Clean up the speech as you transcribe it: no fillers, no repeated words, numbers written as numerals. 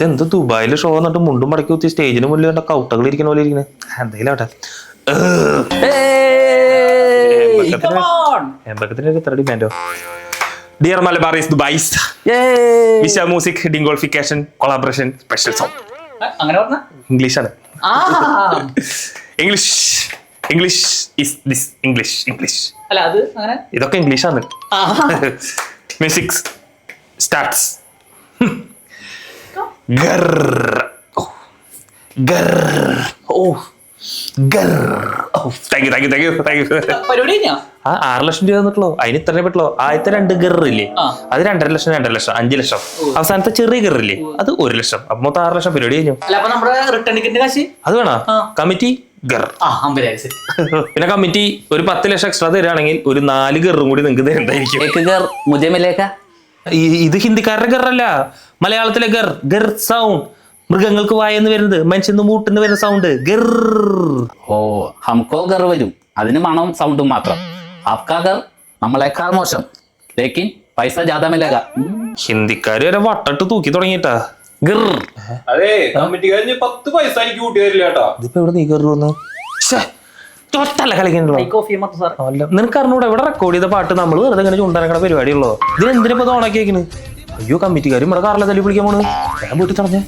ഇതെന്ത് ദുബായില് ഷോ എന്നിട്ട് മുണ്ടും മടക്കി കുത്തി സ്റ്റേജിന് മുന്നിൽ കണ്ട കൗട്ടകൾ ഇരിക്കുന്ന പോലെ ഇരിക്കണേ. എന്തെങ്കിലും ആട്ടെ. എമ്പക്കത്തിന് എത്ര ഡിമാൻഡോ? ഡിയർ മലബാറീസ് ദുബായ്സ്, വിശ മ്യൂസിക് ഡിംഗോൾഫിക്കേഷൻ കൊളാബറേഷൻ സ്പെഷ്യൽ സോങ്. ഇംഗ്ലീഷാണ്. English English is this English English അല്ല അത് അങ്ങനെ ഇതൊക്കെ ഇംഗ്ലീഷാണ്. Music starts. ഗർ ഗർ ഓ ഗർ ഓ thank you thank you thank you thank you. പരിപാടി കഴിഞ്ഞാ 6 ലക്ഷം രൂപ തന്നിട്ടുള്ളൂ. അതിന് ഇത്രേ പറ്റുള്ളൂ. ആദ്യത്തെ 2 ഗറില്ലേ അത് 2.5 ലക്ഷം 2.5 ലക്ഷം 5 ലക്ഷം. അവസാനത്തെ ചെറിയ ഗറില്ലേ അത് 1 ലക്ഷം. അപ്പൊ മൊത്തം 6 ലക്ഷം പരിപാടി കഴിഞ്ഞു. അല്ല അപ്പൊ നമ്മുടെ റിട്ടേൺ ടിക്കറ്റിന്റെ കാശ് അത് വേണോ? കമ്മിറ്റി ഗർ. പിന്നെ കമ്മിറ്റി ഒരു 10 ലക്ഷം എക്സ്ട്രാ തരാണെങ്കിൽ ഒരു 4 ഗറും കൂടി നിങ്ങൾക്ക് തരുന്നതായിരിക്കും. ഇത് ഹിന്ദിക്കാരുടെ ഗറല്ല, മലയാളത്തിലെ ഗർ. ഗർ സൗണ്ട്. മൃഗങ്ങൾക്ക് വായെന്ന് വരുന്നത്, മനുഷ്യന്ന് മൂട്ടിന്ന് വരുന്ന സൗണ്ട് ഗർ. ഓ ഹംകോ ഗർ വരും, അതിന് മണവും സൗണ്ടും മാത്രം. ആപ്കാ ഗർ നമ്മളെക്കാൾ മോശം, ലേക്കിൻ പൈസ ജാദാ മിലേഗ. ഹിന്ദിക്കാര് വരെ വട്ടട്ട് തൂക്കി തുടങ്ങിട്ടാ ഗർ. അതെ കമ്മിറ്റിക്കാരന് 10 പൈസ എനിക്ക് കൂട്ടി തരില്ല കേട്ടോ. ഇതിപ്പോ എവിടെ നീ ഗർ വന്നു? നിനക്ക് അറിഞ്ഞൂടെ ഇവിടെ റെക്കോർഡ് ചെയ്ത പാട്ട് നമ്മൾ വെറുതെ ഇങ്ങനെ ചുണ്ടാനക്കട പരിപാടിയുള്ളോ? ഇതിനെന്തിനിപ്പോ ഓണാക്കി വെക്കണ്? അയ്യോ കമ്മിറ്റിക്കാരും ഇവിടെ കാറിലെ തല്ലി പിടിക്കാൻ പോണ്. ഞാൻ വീട്ടിൽ തടഞ്ഞേ.